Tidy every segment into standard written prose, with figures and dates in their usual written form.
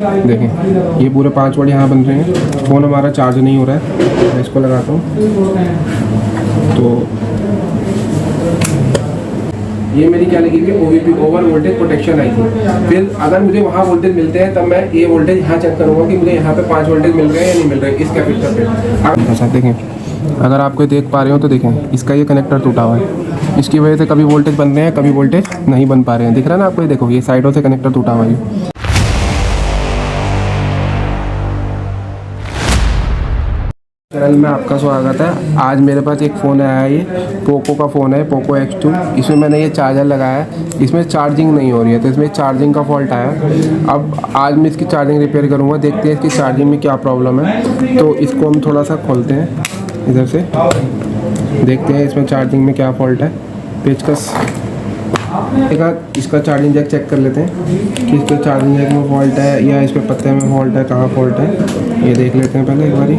देखें ये पूरे 5 वोल्ट यहाँ बन रहे हैं। फ़ोन हमारा चार्ज नहीं हो रहा है। मैं इसको लगाता हूँ तो ये मेरी क्या लगी थी, OVP ओवर वोल्टेज प्रोटेक्शन आई थी। फिर अगर मुझे वहाँ वोल्टेज मिलते हैं तब मैं ये वोल्टेज यहाँ चेक करूँगा कि मुझे यहाँ पे 5 वोल्टेज मिल रहे हैं या नहीं मिल रहे इस कैपेसिटर पे। अच्छा देखें, अगर आपको देख पा रहे हो तो देखें इसका ये कनेक्टर टूटा हुआ है। इसकी वजह से कभी वोल्टेज बन रहे हैं, कभी वोल्टेज नहीं बन पा रहे हैं। दिख रहा है ना आपको, ये देखो ये साइडों से कनेक्टर टूटा हुआ है। चैनल में आपका स्वागत है। आज मेरे पास एक फ़ोन आया है, ये पोको का फ़ोन है, पोको X2। इसमें मैंने ये चार्जर लगाया है, इसमें चार्जिंग नहीं हो रही है तो इसमें चार्जिंग का फॉल्ट आया। अब आज मैं इसकी चार्जिंग रिपेयर करूँगा, देखते हैं इसकी चार्जिंग में क्या प्रॉब्लम है। तो इसको हम थोड़ा सा खोलते हैं इधर से, देखते हैं इसमें चार्जिंग में क्या फॉल्ट है। पेचकस इसका चार्जिंग जैक चेक कर लेते हैं कि इसके चार्जिंग जैक में फॉल्ट है या इस पर पत्ते में फॉल्ट है, कहाँ फॉल्ट है ये देख लेते हैं पहले एक बारी।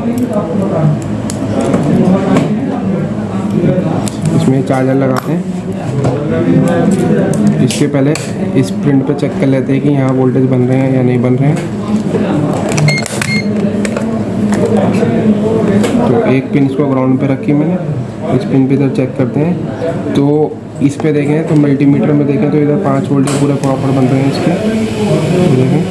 इसमें चार्जर लगाते हैं, इसके पहले इस प्रिंट पे चेक कर लेते हैं कि यहाँ वोल्टेज बन रहे हैं या नहीं बन रहे हैं। तो एक पिन इसको ग्राउंड पे रखी मैंने, इस पिन पे इधर चेक करते हैं। तो इस पे देखें तो मल्टीमीटर में देखें तो इधर 5 वोल्ट पूरे प्रॉपर बन रहे हैं इसके। देखें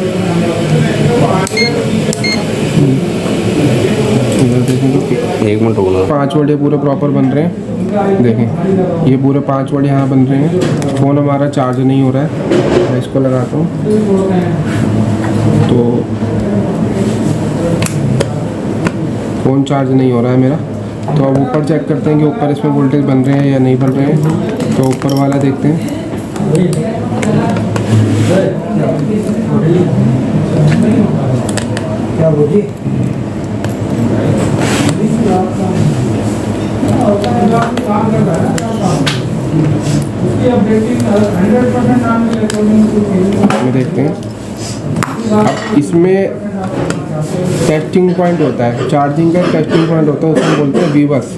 इधर देखें तो 1 मिनट होगा, 5 वोल्ट पूरे प्रॉपर बन रहे हैं। देखें ये पूरे 5 वोल्ट यहाँ बन रहे हैं। फ़ोन हमारा चार्ज नहीं हो रहा है। मैं इसको लगाता हूँ तो फ़ोन चार्ज नहीं हो रहा है मेरा। तो अब ऊपर चेक करते हैं कि ऊपर इसमें वोल्टेज बन रहे हैं या नहीं बन रहे हैं। तो ऊपर वाला देखते हैं। क्या बोलिए देखते हैं। अब इसमें टेस्टिंग पॉइंट होता है, चार्जिंग का टेस्टिंग पॉइंट होता है, उसको बोलते हैं वीवस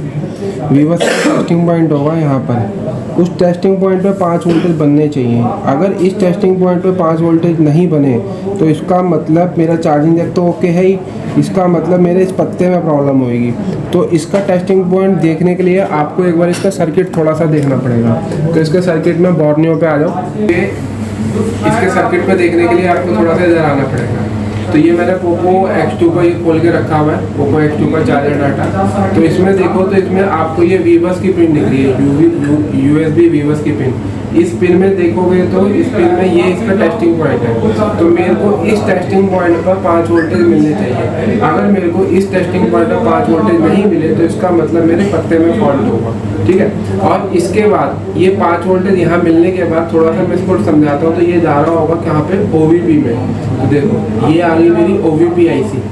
का टेस्टिंग पॉइंट होगा यहाँ पर। उस टेस्टिंग पॉइंट पे 5 वोल्टेज बनने चाहिए। अगर इस टेस्टिंग पॉइंट पे 5 वोल्टेज नहीं बने तो इसका मतलब मेरा चार्जिंग जैक तो ओके है ही, इसका मतलब मेरे इस पत्ते में प्रॉब्लम होगी। तो इसका टेस्टिंग पॉइंट देखने के लिए आपको एक बार इसका सर्किट थोड़ा सा देखना पड़ेगा। तो इसके सर्किट में बोर्नियो पे आ जाओ। इसके सर्किट पे देखने के लिए आपको थोड़ा सा इधर आना पड़ेगा। तो ये मैंने पोको X2 को ये खोल के रखा हुआ है, पोको X2 का चार्जर डाटा। तो इसमें देखो तो इसमें आपको ये वीवस की पिन दिख रही है, USB वीवस की पिन। इस पिन में देखोगे तो इस पिन में ये इसका टेस्टिंग पॉइंट है। तो मेरे को इस टेस्टिंग पॉइंट पर 5 वोल्टेज मिलने चाहिए। अगर मेरे को इस टेस्टिंग पॉइंट पर 5 वोल्टेज नहीं मिले तो इसका मतलब मेरे पत्ते में फॉल्ट होगा, ठीक है। और इसके बाद ये 5 वोल्टेज यहाँ मिलने के बाद थोड़ा सा मैं इसको समझाता हूँ। तो ये जा रहा होगा कहाँ पे, OVP में। तो देखो ये आ गई मेरी OVP IC।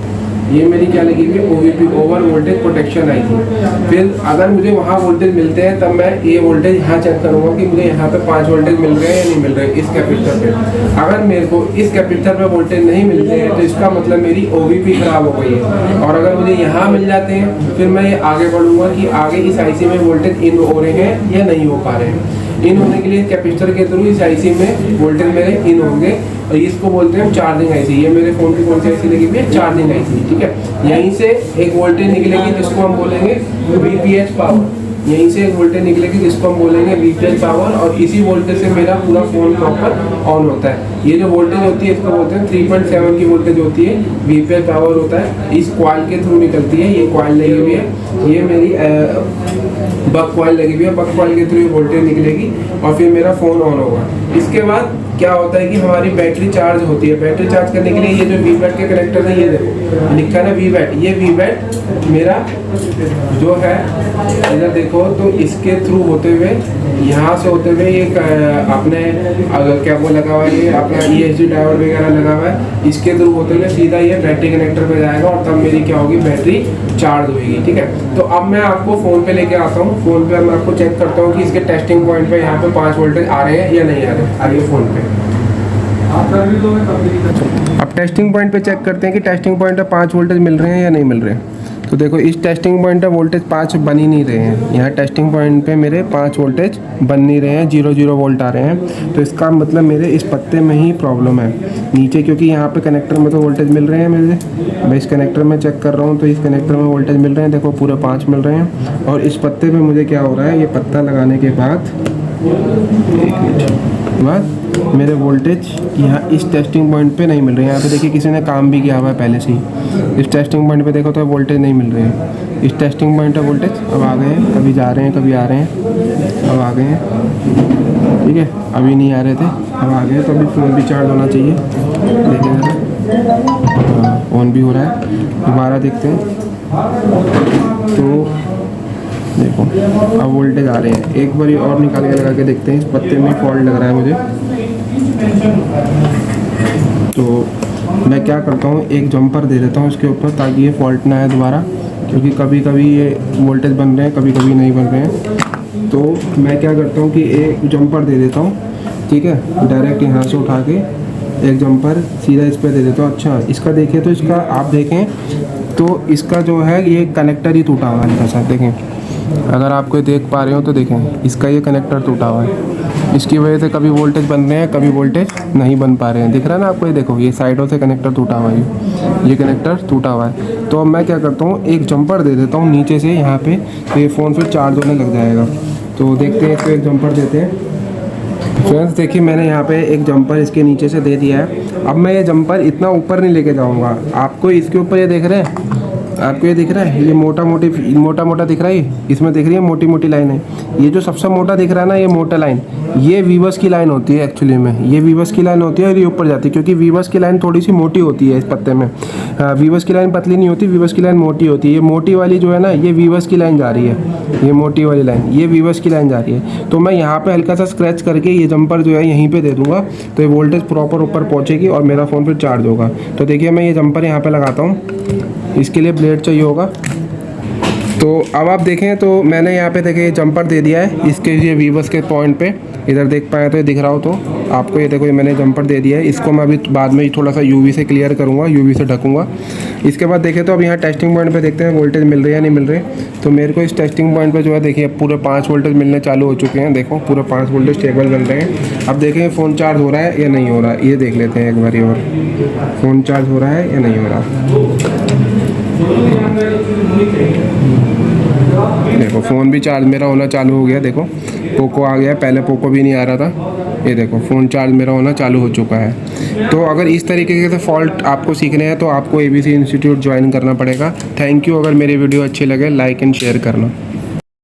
ये मेरी क्या लगी थी, OVP ओवर वोल्टेज प्रोटेक्शन आई थी। फिर अगर मुझे वहाँ वोल्टेज मिलते हैं तब मैं ये वोल्टेज यहाँ चेक करूँगा कि मुझे यहाँ पे 5 वोल्टेज मिल रहे हैं या नहीं मिल रहे इस कैपेसिटर पे। अगर मेरे को इस कैपेसिटर पे वोल्टेज नहीं मिलते हैं तो इसका मतलब मेरी OVP खराब हो गई है। और अगर मुझे यहाँ मिल जाते हैं फिर मैं ये आगे बढ़ूँगा कि आगे इस IC में वोल्टेज इन हो रहे हैं या नहीं हो पा रहे हैं। इन होने के लिए कैपेसिटर के थ्रू इस IC में वोल्टेज मेरे इन होंगे और इसको बोलते हैं चार्जिंग IC। ये मेरे फ़ोन की कौन सी IC लगी हुई है, चार्जिंग IC, ठीक है। यहीं से एक वोल्टेज निकलेगी जिसको हम बोलेंगे VPH पावर। यहीं से एक वोल्टेज निकलेगी जिसको हम बोलेंगे VPH पावर। और इसी वोल्टेज से मेरा पूरा फ़ोन प्रॉपर ऑन होता है। ये जो वोल्टेज होती है इसको बोलते हैं 3.7 की वोल्टेज होती है, VPH पावर होता है। इस कॉइल के थ्रू निकलती है। ये कॉइल लगी हुई है, ये मेरी बक कॉइल लगी हुई है। बक कॉइल के थ्रू वोल्टेज निकलेगी और फिर मेरा फ़ोन ऑन होगा। इसके बाद क्या होता है कि हमारी बैटरी चार्ज होती है। बैटरी चार्ज करने के लिए ये जो VBAT के कनेक्टर है, ये देखो लिखा है ना VBAT। ये VBAT मेरा जो है इधर देखो तो इसके थ्रू होते हुए यहाँ से होते हुए ये अपने क्या वो लगा हुआ है, ये अपना ESD ड्राइवर वगैरह लगा हुआ है। इसके थ्रू होते हुए सीधा ये बैटरी कनेक्टर पे जाएगा और तब मेरी क्या होगी, बैटरी चार्ज होगी, ठीक है। तो अब मैं आपको फ़ोन पे लेके आता हूँ। फ़ोन पे मैं आपको चेक करता हूँ कि इसके टेस्टिंग पॉइंट पे यहाँ पे 5 वोल्टेज आ रहे हैं या नहीं आ रहे। आइए फ़ोन पे अब टेस्टिंग पॉइंट पे चेक करते हैं कि टेस्टिंग पॉइंट पे 5 वोल्टेज मिल रहे हैं या नहीं मिल रहे हैं। तो देखो इस टेस्टिंग पॉइंट पे वोल्टेज 5 बन ही नहीं रहे हैं, यहाँ टेस्टिंग पॉइंट पे मेरे 5 वोल्टेज बन नहीं रहे हैं, 0 वोल्ट आ रहे हैं। तो इसका मतलब मेरे इस पत्ते में ही प्रॉब्लम है नीचे, क्योंकि यहाँ पे कनेक्टर में तो वोल्टेज मिल रहे हैं मेरे। मैं इस कनेक्टर में चेक कर रहा हूँ तो इस कनेक्टर में वोल्टेज मिल रहे हैं, देखो पूरे 5 मिल रहे हैं। और इस पत्ते पे मुझे क्या हो रहा है, ये पत्ता लगाने के बाद मेरे वोल्टेज यहाँ इस टेस्टिंग पॉइंट पे नहीं मिल रहे हैं। यहाँ पे देखिए किसी ने काम भी किया हुआ है पहले से ही। इस टेस्टिंग पॉइंट पे देखो तो वोल्टेज नहीं मिल रहे हैं। इस टेस्टिंग पॉइंट पे वोल्टेज अब आ गए हैं, कभी जा रहे हैं कभी आ रहे हैं, अब आ गए हैं, ठीक है। अभी नहीं आ रहे थे, अब आ गए। तो अभी फ़ोन भी चार्ज होना चाहिए, देखिए ज़रा ऑन भी हो रहा है। दोबारा देखते हैं तो देखो अब वोल्टेज आ रहे हैं। एक बार और निकाल के लगा के देखते हैं, इस पत्ते में फॉल्ट लग रहा है मुझे। तो मैं क्या करता हूँ, एक जंपर दे देता हूँ इसके ऊपर ताकि ये फॉल्ट ना आए दोबारा, क्योंकि कभी कभी ये वोल्टेज बन रहे हैं कभी कभी नहीं बन रहे हैं। तो मैं क्या करता हूँ कि एक जंपर दे देता हूँ, ठीक है। डायरेक्ट यहाँ से उठा के एक जंपर सीधा इस पर दे देता हूँ। अच्छा इसका देखिए तो इसका आप देखें तो इसका जो है ये कनेक्टर ही टूटा हुआ है इनका, साथ देखें अगर आप कोई देख पा रहे हो तो देखें इसका ये कनेक्टर टूटा हुआ है। इसकी वजह से कभी वोल्टेज बन रहे हैं कभी वोल्टेज नहीं बन पा रहे हैं। दिख रहा है ना आपको, ये देखो ये साइडों से कनेक्टर टूटा हुआ है, ये कनेक्टर टूटा हुआ है। तो अब मैं क्या करता हूँ, एक जंपर दे देता हूँ नीचे से यहाँ पे, तो ये फ़ोन फिर चार्ज होने लग जाएगा। तो देखते हैं, इसको एक जंपर देते हैं। फ्रेंड्स देखिए मैंने यहाँ पे एक जंपर इसके नीचे से दे दिया है। अब मैं ये जंपर इतना ऊपर नहीं लेके जाऊँगा। आपको इसके ऊपर ये देख रहे हैं, आपको ये दिख रहा है, ये मोटा मोटा दिख रहा है, इसमें दिख रही है मोटी मोटी लाइन है। ये जो सबसे मोटा दिख रहा है ना, ये मोटा लाइन, ये वीवस की लाइन होती है एक्चुअली में, ये वीवस की लाइन होती है और ये ऊपर जाती है, क्योंकि वीवस की लाइन थोड़ी सी मोटी होती है इस पत्ते में। वीवस की लाइन पतली नहीं होती, वीवस की लाइन मोटी होती है। ये मोटी वाली जो है ना, ये वीवस की लाइन जा रही है, ये मोटी वाली लाइन, ये वीवस की लाइन जा रही है। तो मैं यहाँ पे हल्का सा स्क्रैच करके ये जंपर जो है यहीं पे दे दूँगा, तो ये वोल्टेज प्रॉपर ऊपर पहुँचेगी और मेरा फ़ोन फिर चार्ज होगा। तो देखिए मैं ये जंपर यहाँ पे लगाता हूँ, इसके लिए ब्लेड चाहिए होगा। तो अब आप देखें तो मैंने यहाँ पे देखिए जंपर दे दिया है इसके ये वीवस के पॉइंट पे, इधर देख पाए तो ये दिख रहा हो तो आपको, ये देखो ये मैंने जंपर दे दिया है। इसको मैं अभी बाद में थोड़ा सा यूवी से क्लियर करूँगा, यूवी से ढकूँगा। इसके बाद देखें तो अब यहाँ टेस्टिंग पॉइंट पे देखते हैं वोल्टेज मिल रहे हैं या नहीं मिल रहे। तो मेरे को इस टेस्टिंग पॉइंट पे जो है देखिए पूरे 5 वोल्टेज मिलने चालू हो चुके हैं। देखो पूरे 5 वोल्टेज स्टेबल बन रहे हैं। अब देखें फ़ोन चार्ज हो रहा है या नहीं हो रहा है, ये देख लेते हैं एक बारी और, फ़ोन चार्ज हो रहा है या नहीं हो रहा। देखो फ़ोन भी चार्ज मेरा होना चालू हो गया। देखो पोको आ गया, पहले पोको भी नहीं आ रहा था। ये देखो फ़ोन चार्ज मेरा होना चालू हो चुका है। तो अगर इस तरीके से फॉल्ट आपको सीखने हैं तो आपको ABC इंस्टीट्यूट ज्वाइन करना पड़ेगा। Thank you. अगर मेरी वीडियो अच्छी लगे लाइक एंड शेयर करना।